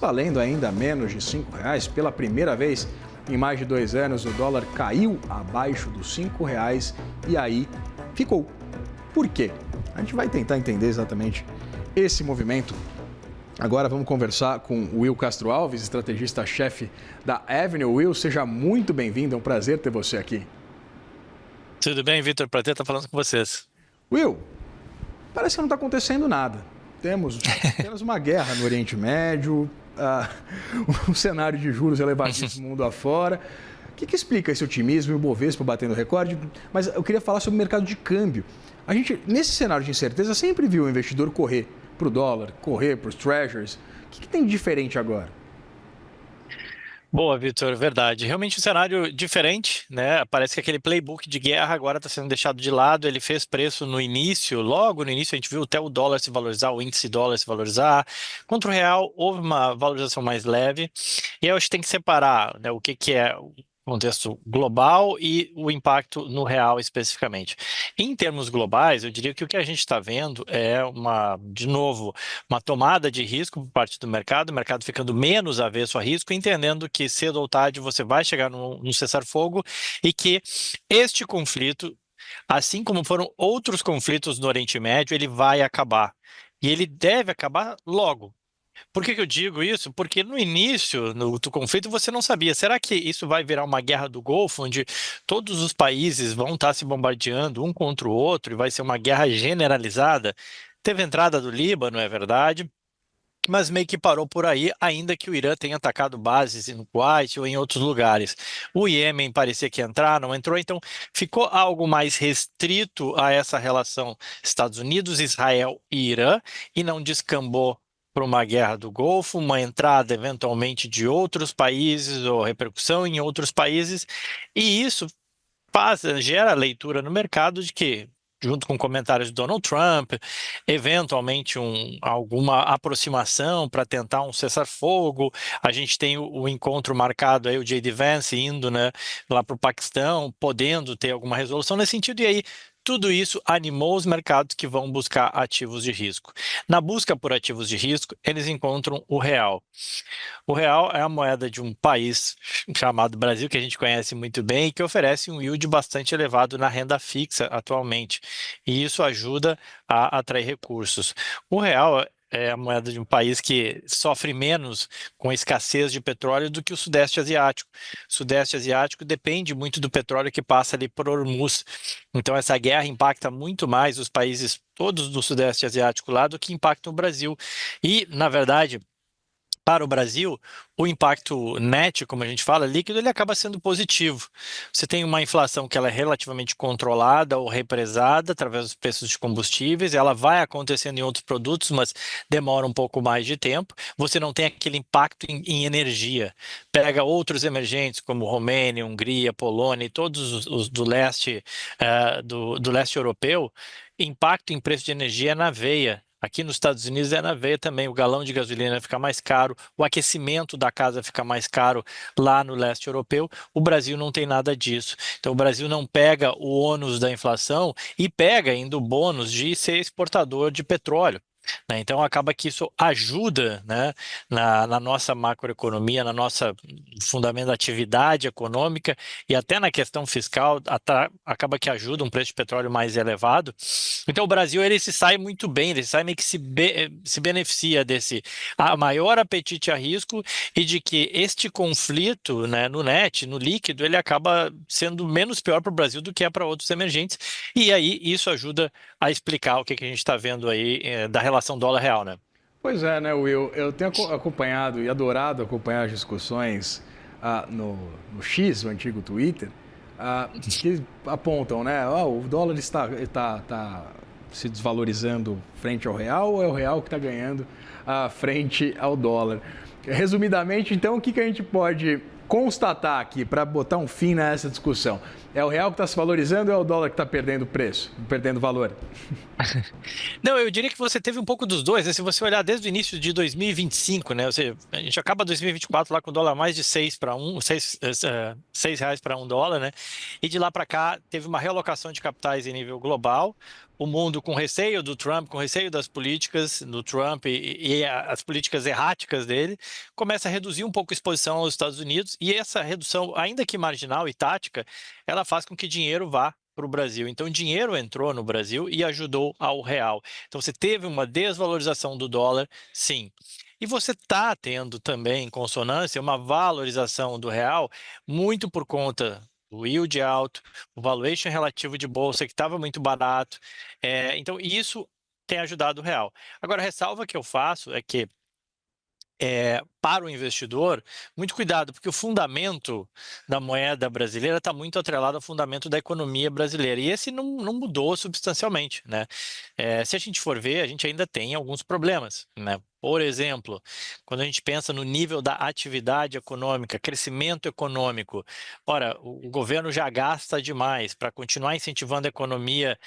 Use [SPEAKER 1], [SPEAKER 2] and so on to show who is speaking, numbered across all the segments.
[SPEAKER 1] Valendo ainda menos de R$ 5, pela primeira vez em mais de 2 anos, o dólar caiu abaixo dos R$ 5 e aí ficou. Por quê? A gente vai tentar entender exatamente esse movimento. Agora vamos conversar com o Will Castro Alves, estrategista-chefe da Avenue. Will, seja muito bem-vindo, é um prazer ter você aqui.
[SPEAKER 2] Tudo bem, Vitor? Prazer estar falando com vocês.
[SPEAKER 1] Will, parece que não está acontecendo nada. Temos apenas uma guerra no Oriente Médio, um cenário de juros elevadíssimo mundo afora. O que explica esse otimismo e o Bovespa batendo recorde? Mas eu queria falar sobre o mercado de câmbio. A gente, nesse cenário de incerteza, sempre viu o investidor correr para o dólar, correr para os treasuries. O que tem de diferente agora?
[SPEAKER 2] Boa, Vitor, verdade. Realmente um cenário diferente, né? Parece que aquele playbook de guerra agora está sendo deixado de lado. Ele fez preço no início, logo no início a gente viu até o dólar se valorizar, o índice dólar se valorizar. Contra o real, houve uma valorização mais leve. E aí eu acho que tem que separar, né, o que é o contexto global e o impacto no real especificamente. Em termos globais, eu diria que o que a gente está vendo é de novo, uma tomada de risco por parte do mercado, o mercado ficando menos avesso a risco, entendendo que cedo ou tarde você vai chegar num cessar-fogo e que este conflito, assim como foram outros conflitos no Oriente Médio, ele vai acabar. E ele deve acabar logo. Por que eu digo isso? Porque no início do conflito você não sabia, será que isso vai virar uma guerra do Golfo, onde todos os países vão estar se bombardeando um contra o outro e vai ser uma guerra generalizada? Teve entrada do Líbano, é verdade, mas meio que parou por aí, ainda que o Irã tenha atacado bases no Kuwait ou em outros lugares. O Iêmen parecia que ia entrar, não entrou, então ficou algo mais restrito a essa relação Estados Unidos, Israel e Irã, e não descambou para uma guerra do Golfo, uma entrada eventualmente de outros países ou repercussão em outros países, e isso gera leitura no mercado de que, junto com comentários de Donald Trump, eventualmente alguma aproximação para tentar um cessar-fogo. A gente tem o encontro marcado aí, o J.D. Vance indo, né, lá para o Paquistão, podendo ter alguma resolução nesse sentido, e aí tudo isso animou os mercados que vão buscar ativos de risco. Na busca por ativos de risco, eles encontram o real. O real é a moeda de um país chamado Brasil, que a gente conhece muito bem e que oferece um yield bastante elevado na renda fixa atualmente. E isso ajuda a atrair recursos. O real é a moeda de um país que sofre menos com a escassez de petróleo do que o Sudeste Asiático. O Sudeste Asiático depende muito do petróleo que passa ali por Hormuz. Então, essa guerra impacta muito mais os países todos do Sudeste Asiático lá do que impacta o Brasil. E, na verdade, para o Brasil, o impacto net, como a gente fala, líquido, ele acaba sendo positivo. Você tem uma inflação que ela é relativamente controlada ou represada através dos preços de combustíveis, ela vai acontecendo em outros produtos, mas demora um pouco mais de tempo. Você não tem aquele impacto em energia. Pega outros emergentes, como Romênia, Hungria, Polônia e todos os do leste, do leste europeu, impacto em preço de energia é na veia. Aqui nos Estados Unidos é na veia também, o galão de gasolina fica mais caro, o aquecimento da casa fica mais caro lá no leste europeu. O Brasil não tem nada disso. Então, o Brasil não pega o ônus da inflação e pega ainda o bônus de ser exportador de petróleo, né? Então, acaba que isso ajuda, né, na nossa macroeconomia, na nossa fundamento da atividade econômica e até na questão fiscal, acaba que ajuda um preço de petróleo mais elevado. Então, o Brasil ele se sai muito bem, ele sai meio que se beneficia desse maior apetite a risco e de que este conflito, né, no net, no líquido, ele acaba sendo menos pior para o Brasil do que é para outros emergentes. E aí isso ajuda a explicar o que a gente está vendo aí da relação dólar-real, né?
[SPEAKER 1] Pois é, né, Will? Eu tenho acompanhado e adorado acompanhar as discussões no X, o antigo Twitter, que apontam, né? O dólar está se desvalorizando frente ao real ou é o real que está ganhando frente ao dólar? Resumidamente, então, o que a gente pode constatar aqui para botar um fim nessa discussão? É o real que está se valorizando ou é o dólar que está perdendo preço, perdendo valor?
[SPEAKER 2] Não, eu diria que você teve um pouco dos dois, né? Se você olhar desde o início de 2025, né? Ou seja, a gente acaba 2024 lá com o dólar mais de 6 para 1, 6 reais para 1 dólar, né? E de lá para cá teve uma realocação de capitais em nível global. o mundo com receio do Trump, com receio das políticas do Trump e as políticas erráticas dele, começa a reduzir um pouco a exposição aos Estados Unidos, e essa redução, ainda que marginal e tática, ela faz com que dinheiro vá para o Brasil. Então, dinheiro entrou no Brasil e ajudou ao real. Então, você teve uma desvalorização do dólar, sim. E você está tendo também, em consonância, uma valorização do real, muito por conta do yield alto, o valuation relativo de bolsa que estava muito barato. Então, isso tem ajudado o real. Agora, a ressalva que eu faço é que, para o investidor, muito cuidado, porque o fundamento da moeda brasileira está muito atrelado ao fundamento da economia brasileira, e esse não mudou substancialmente, né? Se a gente for ver, a gente ainda tem alguns problemas, né? Por exemplo, quando a gente pensa no nível da atividade econômica, crescimento econômico, ora, o governo já gasta demais para continuar incentivando a economia,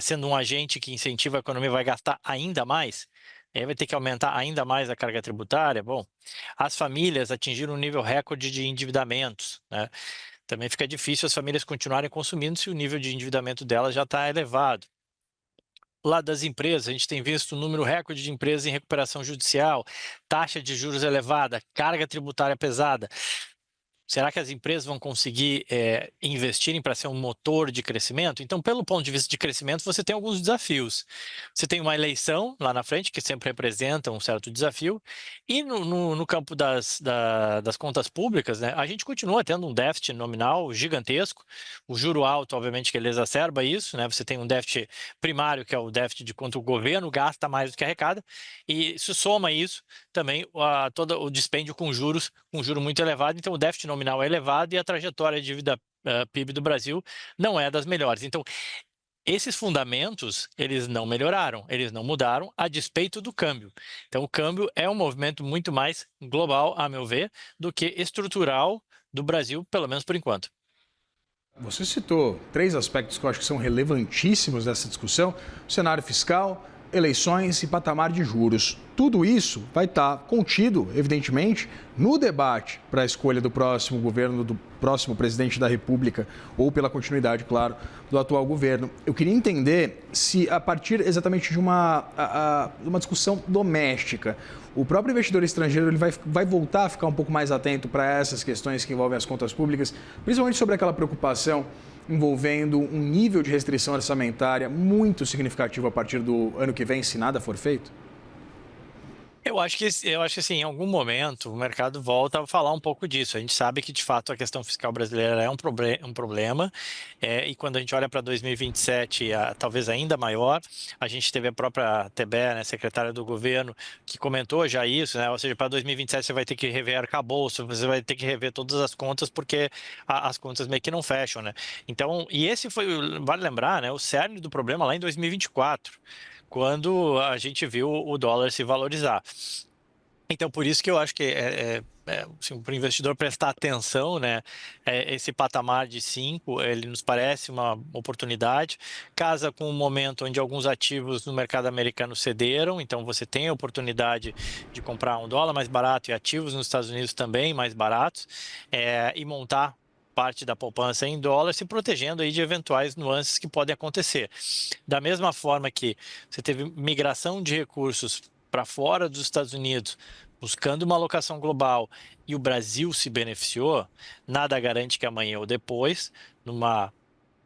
[SPEAKER 2] sendo um agente que incentiva a economia, vai gastar ainda mais? Aí vai ter que aumentar ainda mais a carga tributária. Bom, as famílias atingiram um nível recorde de endividamentos, né? Também fica difícil as famílias continuarem consumindo se o nível de endividamento delas já está elevado. Lá das empresas, a gente tem visto um número recorde de empresas em recuperação judicial, taxa de juros elevada, carga tributária pesada. Será que as empresas vão conseguir investirem para ser um motor de crescimento? Então, pelo ponto de vista de crescimento, você tem alguns desafios. Você tem uma eleição lá na frente, que sempre representa um certo desafio, e no campo das contas públicas, né, a gente continua tendo um déficit nominal gigantesco. O juro alto, obviamente, que ele exacerba isso, né? Você tem um déficit primário, que é o déficit de quanto o governo gasta mais do que arrecada, e se soma isso também todo o dispêndio com juros, com juro muito elevado. Então, o déficit nominal é elevado e a trajetória de dívida PIB do Brasil não é das melhores. Então, esses fundamentos, eles não melhoraram, eles não mudaram a despeito do câmbio. Então, o câmbio é um movimento muito mais global, a meu ver, do que estrutural do Brasil, pelo menos por enquanto.
[SPEAKER 1] Você citou três aspectos que eu acho que são relevantíssimos dessa discussão: o cenário fiscal, eleições e patamar de juros. Tudo isso vai estar contido, evidentemente, no debate para a escolha do próximo governo, do próximo presidente da República, ou pela continuidade, claro, do atual governo. Eu queria entender se, a partir exatamente de uma discussão doméstica, o próprio investidor estrangeiro ele vai voltar a ficar um pouco mais atento para essas questões que envolvem as contas públicas, principalmente sobre aquela preocupação envolvendo um nível de restrição orçamentária muito significativo a partir do ano que vem, se nada for feito?
[SPEAKER 2] Eu acho que assim, em algum momento o mercado volta a falar um pouco disso. A gente sabe que de fato a questão fiscal brasileira é um problema, e quando a gente olha para 2027, talvez ainda maior. A gente teve a própria Tebet, né, secretária do governo, que comentou já isso, né? Ou seja, para 2027 você vai ter que rever arcabouço, você vai ter que rever todas as contas, porque as contas meio que não fecham, né? Então, e esse foi, vale lembrar, né, o cerne do problema lá em 2024. Quando a gente viu o dólar se valorizar. Então, por isso que eu acho que assim, para o investidor prestar atenção, né, esse patamar de 5, ele nos parece uma oportunidade, casa com um momento onde alguns ativos no mercado americano cederam, então você tem a oportunidade de comprar um dólar mais barato e ativos nos Estados Unidos também mais baratos, e montar parte da poupança em dólar, se protegendo aí de eventuais nuances que podem acontecer. Da mesma forma que você teve migração de recursos para fora dos Estados Unidos, buscando uma alocação global, e o Brasil se beneficiou, nada garante que amanhã ou depois, um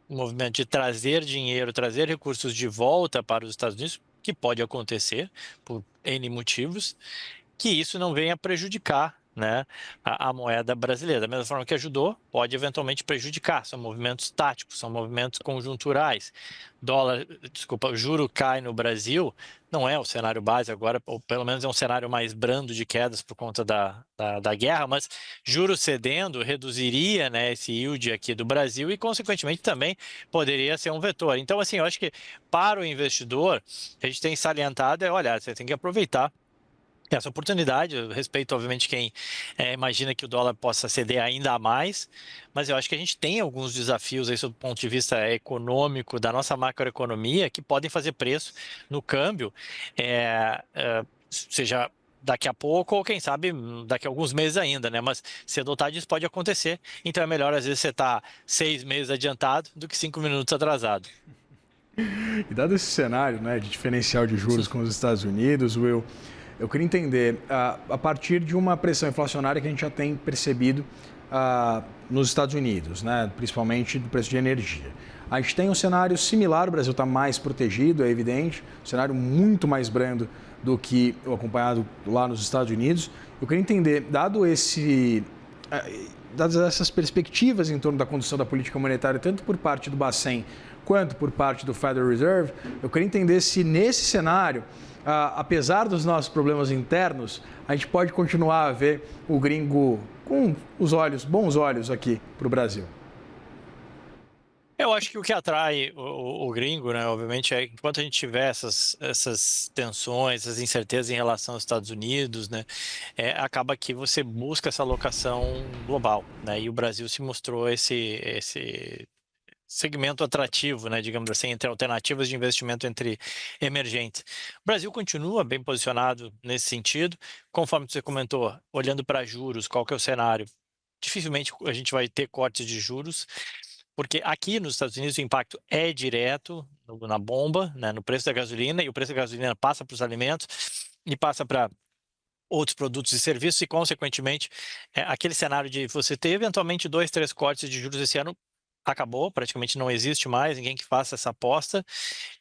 [SPEAKER 2] movimento de trazer dinheiro, trazer recursos de volta para os Estados Unidos, que pode acontecer por N motivos, que isso não venha prejudicar, né, a moeda brasileira. Da mesma forma que ajudou, pode eventualmente prejudicar. São movimentos táticos, são movimentos conjunturais. O juro cai no Brasil, não é o cenário base agora, ou pelo menos é um cenário mais brando de quedas por conta da guerra, mas juros cedendo reduziria, né, esse yield aqui do Brasil e, consequentemente, também poderia ser um vetor. Então, assim, eu acho que para o investidor, a gente tem salientado, olha, você tem que aproveitar essa oportunidade. Eu respeito, obviamente, quem imagina que o dólar possa ceder ainda mais, mas eu acho que a gente tem alguns desafios aí, sob o ponto de vista econômico, da nossa macroeconomia, que podem fazer preço no câmbio, seja daqui a pouco ou, quem sabe, daqui a alguns meses ainda, né? Mas cedo ou tarde isso pode acontecer, então é melhor, às vezes, você estar 6 meses adiantado do que 5 minutos atrasado.
[SPEAKER 1] E dado esse cenário, né, de diferencial de juros com os Estados Unidos, Will, eu queria entender, a partir de uma pressão inflacionária que a gente já tem percebido nos Estados Unidos, né, principalmente do preço de energia. A gente tem um cenário similar, o Brasil está mais protegido, é evidente, um cenário muito mais brando do que o acompanhado lá nos Estados Unidos. Eu queria entender, dadas essas perspectivas em torno da condução da política monetária, tanto por parte do Bacen quanto por parte do Federal Reserve, eu queria entender se nesse cenário, apesar dos nossos problemas internos, a gente pode continuar a ver o gringo com os olhos, bons olhos aqui para o Brasil.
[SPEAKER 2] Eu acho que o que atrai o gringo, né, obviamente, é que enquanto a gente tiver essas tensões, essas incertezas em relação aos Estados Unidos, né, acaba que você busca essa alocação global, né, e o Brasil se mostrou esse segmento atrativo, né, digamos assim, entre alternativas de investimento entre emergentes. O Brasil continua bem posicionado nesse sentido, conforme você comentou, olhando para juros, qual que é o cenário? Dificilmente a gente vai ter cortes de juros, porque aqui nos Estados Unidos o impacto é direto na bomba, né, no preço da gasolina, e o preço da gasolina passa para os alimentos e passa para outros produtos e serviços, e consequentemente aquele cenário de você ter eventualmente 2, 3 cortes de juros esse ano acabou, praticamente não existe mais ninguém que faça essa aposta.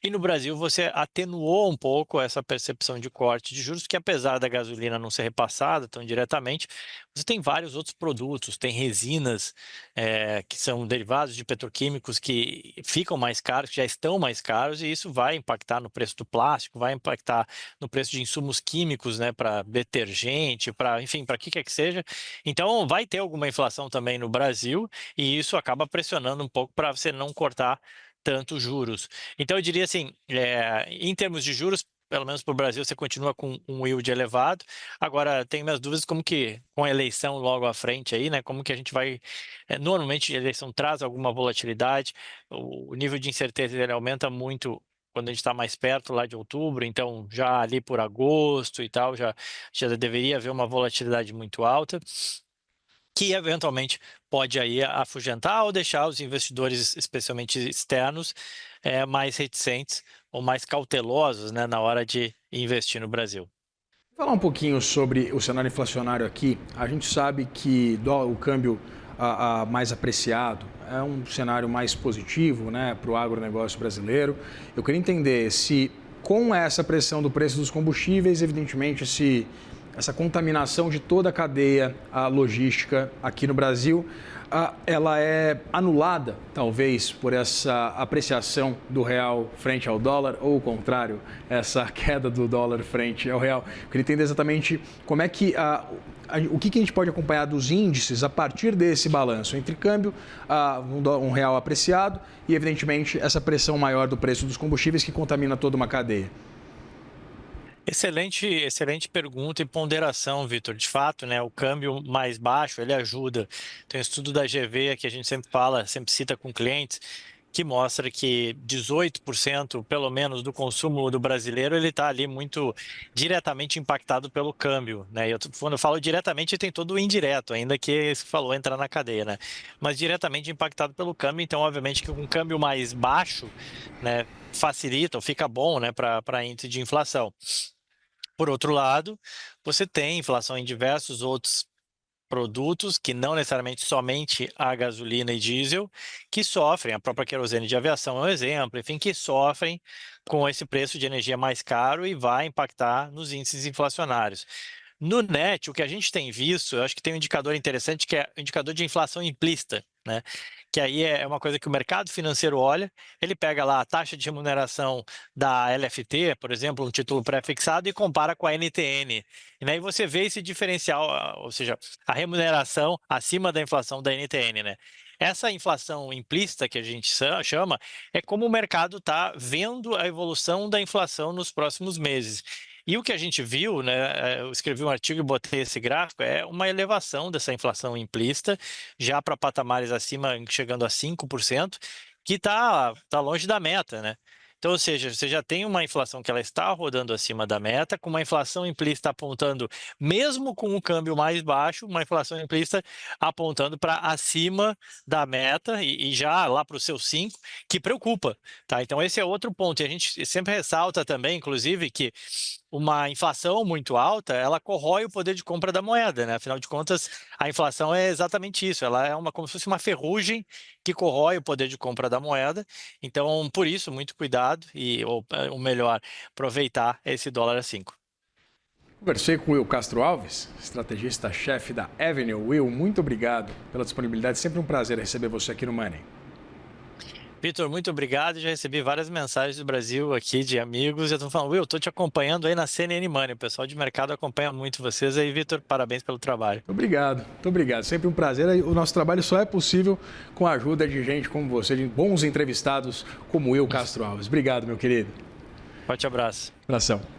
[SPEAKER 2] E no Brasil você atenuou um pouco essa percepção de corte de juros, que apesar da gasolina não ser repassada tão diretamente, você tem vários outros produtos, tem resinas que são derivados de petroquímicos que ficam mais caros, que já estão mais caros, e isso vai impactar no preço do plástico, vai impactar no preço de insumos químicos, né, para detergente, para, enfim, para o que quer que seja. Então vai ter alguma inflação também no Brasil, e isso acaba pressionando um pouco para você não cortar tanto juros. Então, eu diria assim, em termos de juros, pelo menos para o Brasil, você continua com um yield elevado. Agora, tenho minhas dúvidas como que, com a eleição logo à frente aí, né, como que a gente vai... normalmente, a eleição traz alguma volatilidade, o nível de incerteza ele aumenta muito quando a gente está mais perto lá de outubro, então já ali por agosto e tal, já deveria haver uma volatilidade muito alta, que eventualmente pode aí afugentar ou deixar os investidores, especialmente externos, mais reticentes ou mais cautelosos, né, na hora de investir no Brasil.
[SPEAKER 1] Falar um pouquinho sobre o cenário inflacionário aqui. A gente sabe que o câmbio mais apreciado é um cenário mais positivo, né, para o agronegócio brasileiro. Eu queria entender se, com essa pressão do preço dos combustíveis, evidentemente, essa contaminação de toda a cadeia logística aqui no Brasil, ela é anulada, talvez, por essa apreciação do real frente ao dólar, ou o contrário, essa queda do dólar frente ao real. Eu queria entender exatamente como é que o que a gente pode acompanhar dos índices a partir desse balanço entre câmbio, um real apreciado e, evidentemente, essa pressão maior do preço dos combustíveis que contamina toda uma cadeia.
[SPEAKER 2] Excelente pergunta e ponderação, Vitor. De fato, né, o câmbio mais baixo, ele ajuda. Tem um estudo da GV que a gente sempre fala, sempre cita com clientes, que mostra que 18%, pelo menos, do consumo do brasileiro, ele está ali muito diretamente impactado pelo câmbio, né? Quando eu falo diretamente, tem todo o indireto, ainda que você falou entrar na cadeia, né? Mas diretamente impactado pelo câmbio, então, obviamente, que com um câmbio mais baixo, né, facilita ou fica bom, né, para índice de inflação. Por outro lado, você tem inflação em diversos outros produtos, que não necessariamente somente a gasolina e diesel, que sofrem, a própria querosene de aviação é um exemplo, enfim, que sofrem com esse preço de energia mais caro e vai impactar nos índices inflacionários. No NET, o que a gente tem visto, eu acho que tem um indicador interessante, que é o indicador de inflação implícita, né? Que aí é uma coisa que o mercado financeiro olha, ele pega lá a taxa de remuneração da LFT, por exemplo, um título pré-fixado, e compara com a NTN. E aí você vê esse diferencial, ou seja, a remuneração acima da inflação da NTN, né? Essa inflação implícita que a gente chama é como o mercado está vendo a evolução da inflação nos próximos meses. E o que a gente viu, né, eu escrevi um artigo e botei esse gráfico, é uma elevação dessa inflação implícita, já para patamares acima, chegando a 5%, que está longe da meta, né? Então, ou seja, você já tem uma inflação que ela está rodando acima da meta, com uma inflação implícita apontando, mesmo com o câmbio mais baixo, uma inflação implícita apontando para acima da meta e já lá para o seu 5, que preocupa, tá? Então, esse é outro ponto. E a gente sempre ressalta também, inclusive, que uma inflação muito alta, ela corrói o poder de compra da moeda, né? Afinal de contas, a inflação é exatamente isso, ela é como se fosse uma ferrugem que corrói o poder de compra da moeda. Então, por isso, muito cuidado ou melhor, aproveitar esse dólar a 5.
[SPEAKER 1] Conversei com o Will Castro Alves, estrategista-chefe da Avenue. Will, muito obrigado pela disponibilidade. Sempre um prazer receber você aqui no Money.
[SPEAKER 2] Vitor, muito obrigado. Já recebi várias mensagens do Brasil aqui de amigos. Já estão falando, Will, estou te acompanhando aí na CNN Money. O pessoal de mercado acompanha muito vocês aí, Vitor. Parabéns pelo trabalho.
[SPEAKER 1] Muito obrigado. Sempre um prazer. O nosso trabalho só é possível com a ajuda de gente como você, de bons entrevistados como Will Castro Alves. Obrigado, meu querido.
[SPEAKER 2] Forte abraço.
[SPEAKER 1] Abração.